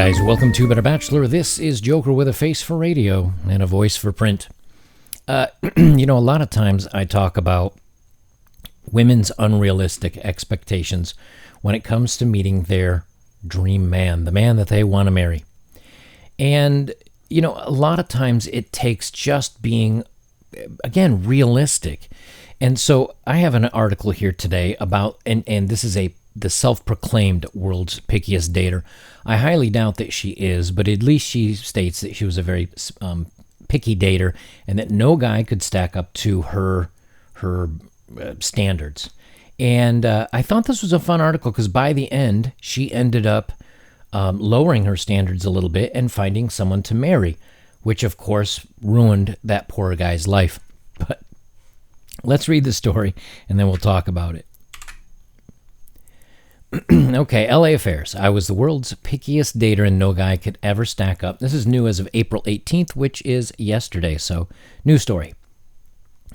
guys, welcome to Better Bachelor. This is Joker with a face for radio and a voice for print. A lot of times I talk about women's unrealistic expectations when it comes to meeting their dream man, the man that they want to marry. And, a lot of times it takes just being, again, realistic. And so I have an article here today about, and this is the self-proclaimed world's pickiest dater. I highly doubt that she is, but at least she states that she was a very picky dater and that no guy could stack up to her standards. And I thought this was a fun article because by the end, she ended up lowering her standards a little bit and finding someone to marry, which of course ruined that poor guy's life. But let's read the story and then we'll talk about it. Okay, LA Affairs. I was the world's pickiest dater and no guy could ever stack up. This is new as of April 18th, which is yesterday. So, new story.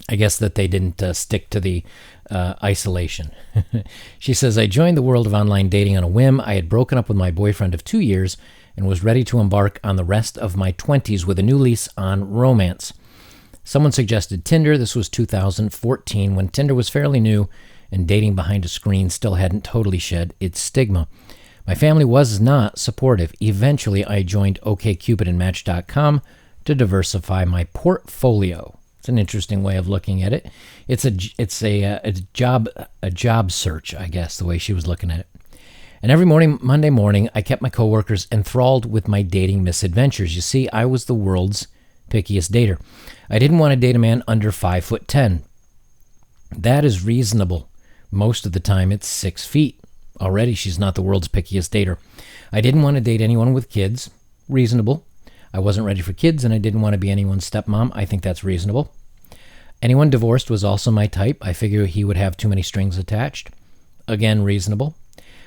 I guess that they didn't stick to the isolation. She says, I joined the world of online dating on a whim. I had broken up with my boyfriend of 2 years and was ready to embark on the rest of my 20s with a new lease on romance. Someone suggested Tinder. This was 2014 when Tinder was fairly new and dating behind a screen still hadn't totally shed its stigma. My family was not supportive. Eventually, I joined OkCupid and Match.com to diversify my portfolio. It's an interesting way of looking at it. It's a job search, I guess, the way she was looking at it. And every morning, Monday morning, I kept my coworkers enthralled with my dating misadventures. You see, I was the world's pickiest dater. I didn't want to date a man under 5'10". That is reasonable. Most of the time, it's 6 feet. Already, she's not the world's pickiest dater. I didn't want to date anyone with kids. Reasonable. I wasn't ready for kids, and I didn't want to be anyone's stepmom. I think that's reasonable. Anyone divorced was also my type. I figure he would have too many strings attached. Again, reasonable.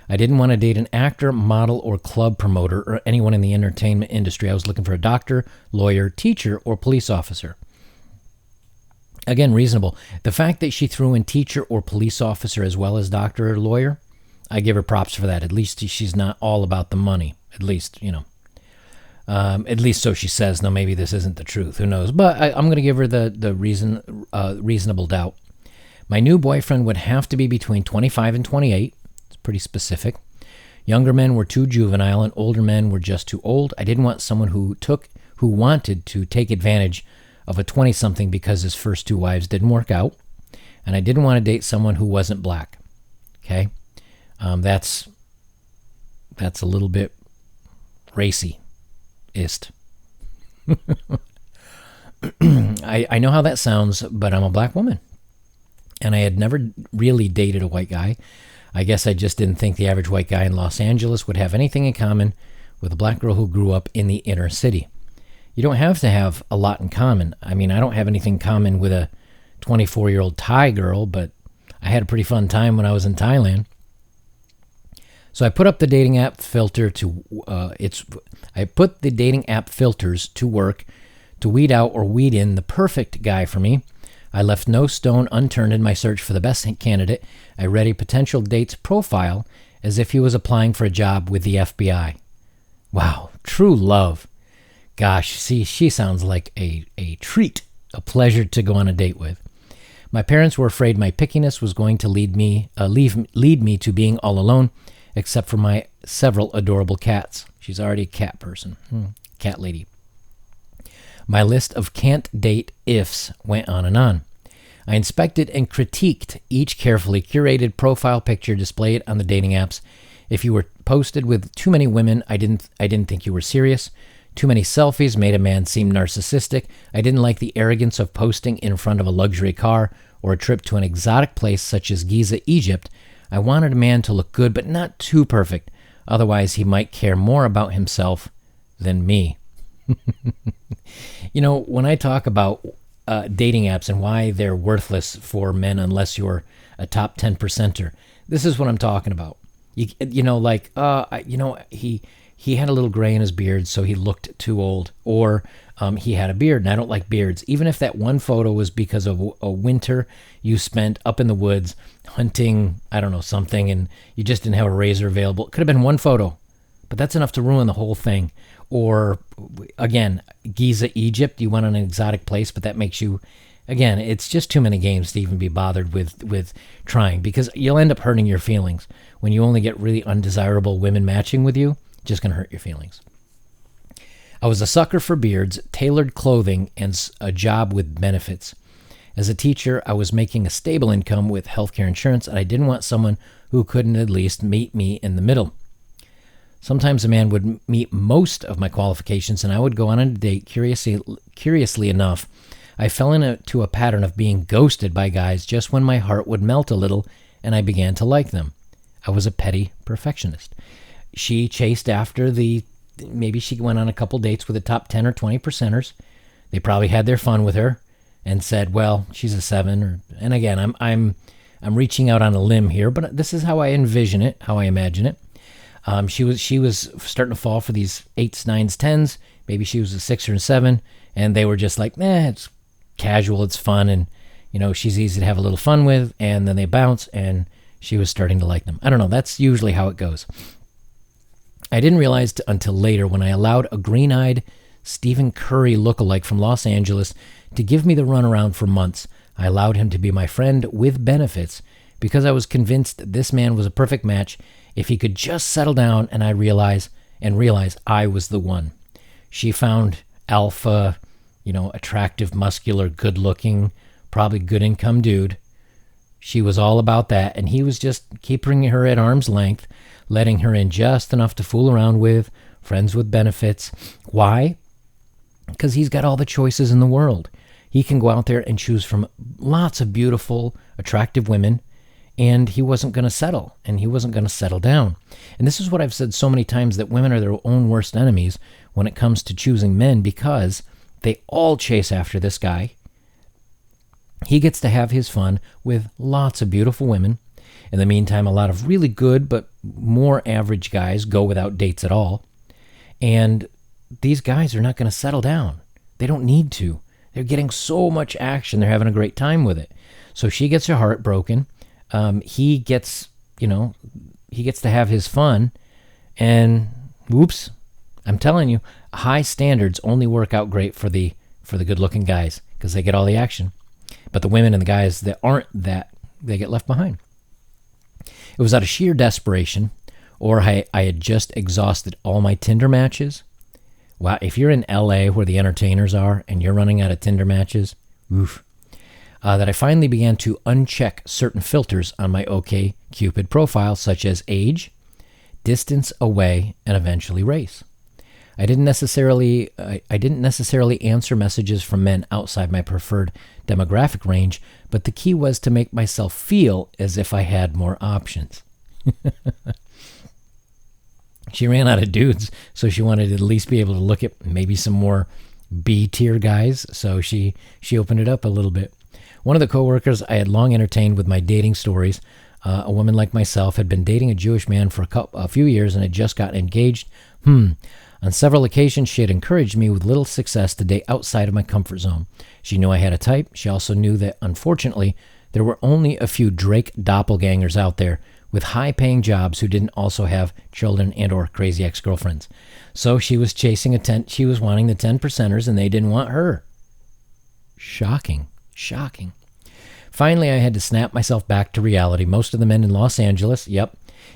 I didn't want to date an actor, model, or club promoter, or anyone in the entertainment industry. I was looking for a doctor, lawyer, teacher, or police officer. Again, reasonable. The fact that she threw in teacher or police officer as well as doctor or lawyer, I give her props for that. At least she's not all about the money. At least, at least so she says. Now, maybe this isn't the truth. Who knows? But I'm going to give her the reasonable doubt. My new boyfriend would have to be between 25 and 28. It's pretty specific. Younger men were too juvenile and older men were just too old. I didn't want someone who wanted to take advantage of a 20-something because his first 2 wives didn't work out. And I didn't want to date someone who wasn't black. Okay? That's a little bit racy-ist. I know how that sounds, but I'm a black woman. And I had never really dated a white guy. I guess I just didn't think the average white guy in Los Angeles would have anything in common with a black girl who grew up in the inner city. You don't have to have a lot in common. I mean, I don't have anything in common with a 24-year-old Thai girl, but I had a pretty fun time when I was in Thailand. So I put up the dating app filter I put the dating app filters to work to weed out or weed in the perfect guy for me. I left no stone unturned in my search for the best candidate. I read a potential date's profile as if he was applying for a job with the FBI. Wow, true love. Gosh, see, she sounds like a treat, a pleasure to go on a date with. My parents were afraid my pickiness was going to lead me to being all alone, except for my several adorable cats. She's already a cat person, cat lady. My list of can't date ifs went on and on. I inspected and critiqued each carefully curated profile picture displayed on the dating apps. If you were posted with too many women, I didn't think you were serious. Too many selfies made a man seem narcissistic. I didn't like the arrogance of posting in front of a luxury car or a trip to an exotic place such as Giza, Egypt. I wanted a man to look good, but not too perfect. Otherwise, he might care more about himself than me. When I talk about dating apps and why they're worthless for men unless you're a top 10%er, this is what I'm talking about. He had a little gray in his beard, so he looked too old. Or he had a beard, and I don't like beards. Even if that one photo was because of a winter you spent up in the woods hunting, I don't know, something, and you just didn't have a razor available. It could have been one photo. but that's enough to ruin the whole thing. Or again, Giza, Egypt, you went on an exotic place, but that makes you, again, it's just too many games to even be bothered with trying, because you'll end up hurting your feelings. When you only get really undesirable women matching with you, just going to hurt your feelings. I was a sucker for beards, tailored clothing, and a job with benefits. As a teacher, I was making a stable income with healthcare insurance, and I didn't want someone who couldn't at least meet me in the middle. Sometimes a man would meet most of my qualifications, and I would go on a date. Curiously enough, I fell into a pattern of being ghosted by guys just when my heart would melt a little and I began to like them. I was a petty perfectionist. She chased after maybe she went on a couple dates with the top 10 or 20 percenters. They probably had their fun with her and said, well, she's a 7. And again, I'm reaching out on a limb here, but this is how I envision it, how I imagine it. She was starting to fall for these 8s, 9s, 10s. Maybe she was a 6 or a 7, and they were just like, it's casual, it's fun, and she's easy to have a little fun with. And then they bounce, and she was starting to like them. I don't know. That's usually how it goes. I didn't realize until later when I allowed a green-eyed Stephen Curry lookalike from Los Angeles to give me the runaround for months. I allowed him to be my friend with benefits because I was convinced this man was a perfect match if he could just settle down, and realize I was the one. She found alpha, attractive, muscular, good-looking, probably good income dude. She was all about that, and he was just keeping her at arm's length, letting her in just enough to fool around with, friends with benefits. Why? Because he's got all the choices in the world. He can go out there and choose from lots of beautiful, attractive women, and he wasn't going to settle, and he wasn't going to settle down. And this is what I've said so many times, that women are their own worst enemies when it comes to choosing men, because they all chase after this guy. He gets to have his fun with lots of beautiful women. In the meantime, a lot of really good but more average guys go without dates at all. And these guys are not going to settle down. They don't need to. They're getting so much action. They're having a great time with it. So she gets her heart broken. He gets to have his fun. And whoops, I'm telling you, high standards only work out great for the good-looking guys because they get all the action. But the women and the guys that aren't that, they get left behind. It was out of sheer desperation, or I had just exhausted all my Tinder matches. Wow, if you're in LA where the entertainers are and you're running out of Tinder matches, that I finally began to uncheck certain filters on my OkCupid profile, such as age, distance away, and eventually race. I didn't necessarily answer messages from men outside my preferred demographic range, but the key was to make myself feel as if I had more options. She ran out of dudes, so she wanted to at least be able to look at maybe some more B-tier guys, so she opened it up a little bit. One of the coworkers I had long entertained with my dating stories, a woman like myself, had been dating a Jewish man for a few years and had just gotten engaged. On several occasions, she had encouraged me with little success to date outside of my comfort zone. She knew I had a type. She also knew that, unfortunately, there were only a few Drake doppelgangers out there with high-paying jobs who didn't also have children and or crazy ex-girlfriends. So she was she was wanting the 10 percenters, and they didn't want her. Shocking. Finally, I had to snap myself back to reality. Most of the men in Los Angeles,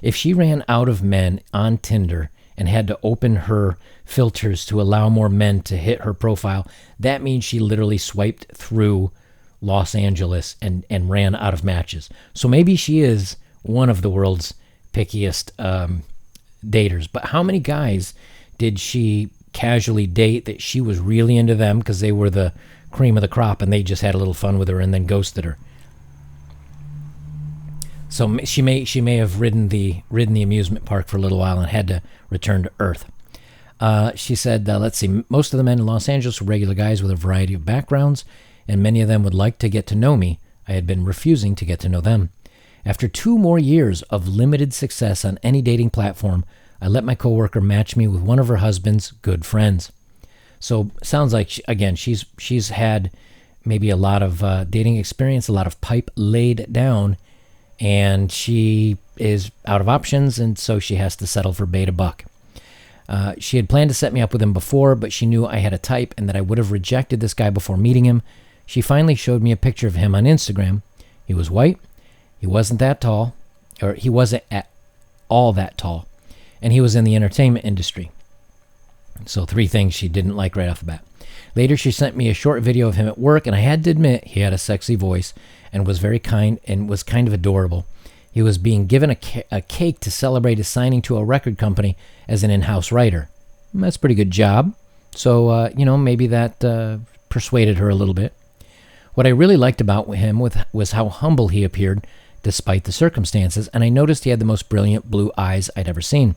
if she ran out of men on Tinder and had to open her filters to allow more men to hit her profile, that means she literally swiped through Los Angeles and ran out of matches. So maybe she is one of the world's pickiest daters. But how many guys did she casually date that she was really into them because they were the cream of the crop and they just had a little fun with her and then ghosted her? So she may have ridden the amusement park for a little while and had to return to Earth. She said, let's see, most of the men in Los Angeles were regular guys with a variety of backgrounds, and many of them would like to get to know me. I had been refusing to get to know them. After 2 more years of limited success on any dating platform, I let my coworker match me with one of her husband's good friends. So sounds like, she's had maybe a lot of dating experience, a lot of pipe laid down, and she is out of options, and so she has to settle for beta buck. She had planned to set me up with him before, but she knew I had a type and that I would have rejected this guy before meeting him. She finally showed me a picture of him on Instagram. He was white. He wasn't that tall, or he wasn't at all that tall, and he was in the entertainment industry. So 3 things she didn't like right off the bat. Later, she sent me a short video of him at work, and I had to admit he had a sexy voice and was very kind and was kind of adorable. He was being given a cake to celebrate his signing to a record company as an in-house writer. That's a pretty good job. So, maybe that persuaded her a little bit. What I really liked about him was how humble he appeared despite the circumstances, and I noticed he had the most brilliant blue eyes I'd ever seen.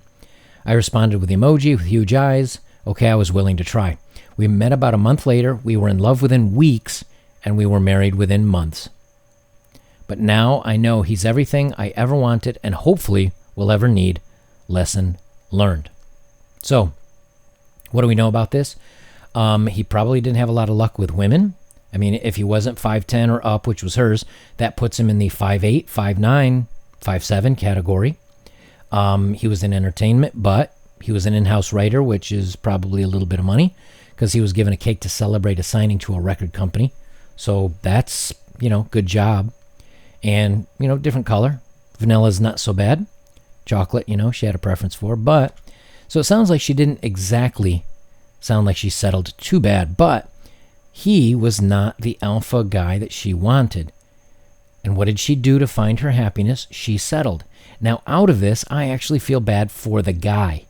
I responded with emoji with huge eyes. Okay, I was willing to try. We met about a month later. We were in love within weeks, and we were married within months. But now I know he's everything I ever wanted and hopefully will ever need. Lesson learned. So, what do we know about this? He probably didn't have a lot of luck with women. I mean, if he wasn't 5'10 or up, which was hers, that puts him in the 5'8, 5'9, 5'7 category. He was in entertainment, but he was an in-house writer, which is probably a little bit of money because he was given a cake to celebrate a signing to a record company. So that's, good job. And, different color. Vanilla's not so bad. Chocolate, she had a preference for. But, so it sounds like she didn't exactly sound like she settled too bad, but he was not the alpha guy that she wanted. And what did she do to find her happiness? She settled. Now, out of this, I actually feel bad for the guy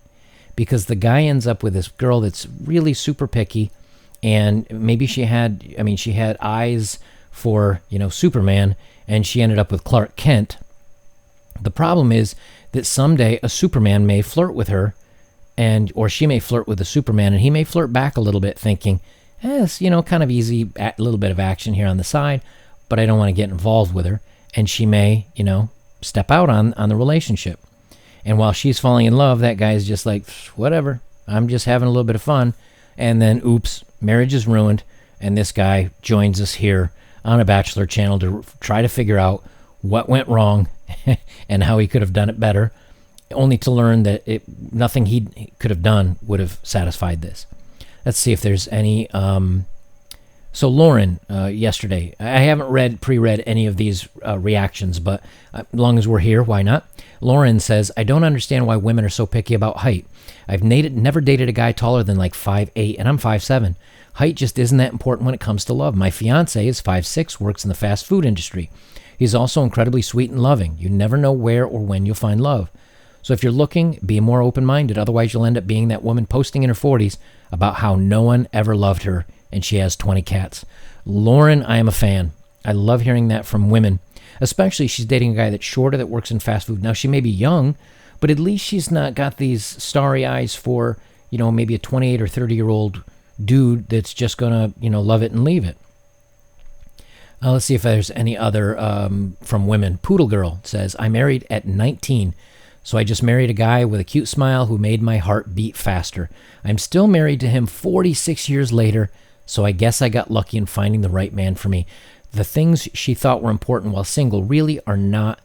because the guy ends up with this girl that's really super picky, and maybe she had eyes for, Superman, and she ended up with Clark Kent. The problem is that someday a Superman may flirt with her, or she may flirt with the Superman, and he may flirt back a little bit thinking, it's, kind of easy, a little bit of action here on the side, but I don't want to get involved with her. And she may, step out on the relationship. And while she's falling in love, that guy's just like, whatever, I'm just having a little bit of fun. And then, oops, marriage is ruined, and this guy joins us here on a Bachelor channel to try to figure out what went wrong and how he could have done it better, only to learn that nothing he could have done would have satisfied this. Let's see if there's any. So Lauren, yesterday, I haven't pre-read any of these reactions, but as long as we're here, why not? Lauren says, I don't understand why women are so picky about height. I've never dated a guy taller than like 5'8", and I'm 5'7". Height just isn't that important when it comes to love. My fiance is 5'6", works in the fast food industry. He's also incredibly sweet and loving. You never know where or when you'll find love. So if you're looking, be more open-minded. Otherwise, you'll end up being that woman posting in her 40s about how no one ever loved her and she has 20 cats. Lauren, I am a fan. I love hearing that from women, especially she's dating a guy that's shorter that works in fast food. Now, she may be young, but at least she's not got these starry eyes for, maybe a 28 or 30-year-old dude that's just going to, love it and leave it. Let's see if there's any other from women. Poodle Girl says, I married at 19. So I just married a guy with a cute smile who made my heart beat faster. I'm still married to him 46 years later, so I guess I got lucky in finding the right man for me. The things she thought were important while single really are not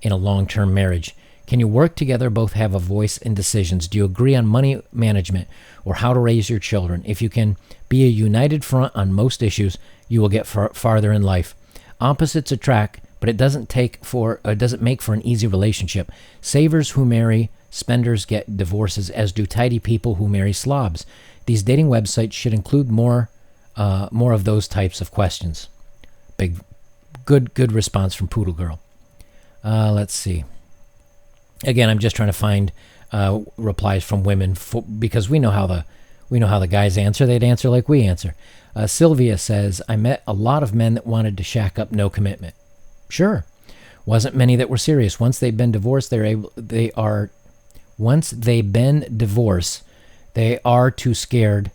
in a long-term marriage. Can you work together, both have a voice in decisions? Do you agree on money management or how to raise your children? If you can be a united front on most issues, you will get farther in life. Opposites attract, but it doesn't make for an easy relationship. Savers who marry spenders get divorces, as do tidy people who marry slobs. These dating websites should include more of those types of questions. Good response from Poodle Girl. Let's see. Again, I'm just trying to find replies from women because we know how the guys answer. They'd answer like we answer. Sylvia says, I met a lot of men that wanted to shack up, no commitment. Sure. Wasn't many that were serious. Once they've been divorced, they are too scared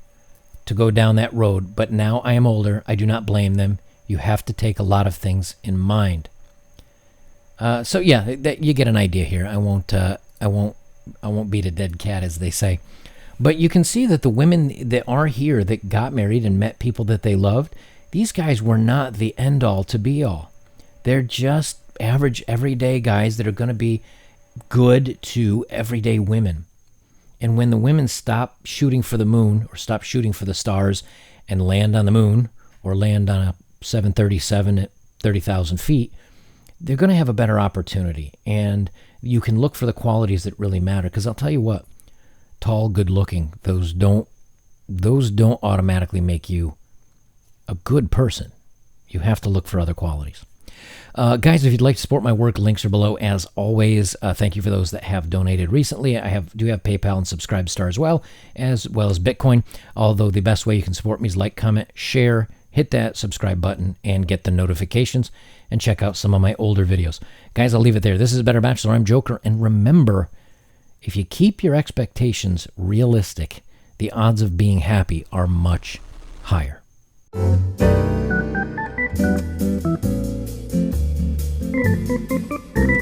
to go down that road. But now I am older. I do not blame them. You have to take a lot of things in mind. So yeah, you get an idea here. I won't beat a dead cat, as they say. But you can see that the women that are here that got married and met people that they loved, these guys were not the end all to be all. They're just average, everyday guys that are going to be good to everyday women. And when the women stop shooting for the moon or stop shooting for the stars and land on the moon or land on a 737 at 30,000 feet, they're going to have a better opportunity. And you can look for the qualities that really matter. Because I'll tell you what, tall, good looking, those don't automatically make you a good person. You have to look for other qualities. Guys, if you'd like to support my work, links are below as always. Thank you for those that have donated recently. I do have PayPal and Subscribestar as well as Bitcoin. Although the best way you can support me is like, comment, share, hit that subscribe button, and get the notifications, and check out some of my older videos. Guys, I'll leave it there. This is Better Bachelor. I'm Joker. And remember, if you keep your expectations realistic, the odds of being happy are much higher. Thank you.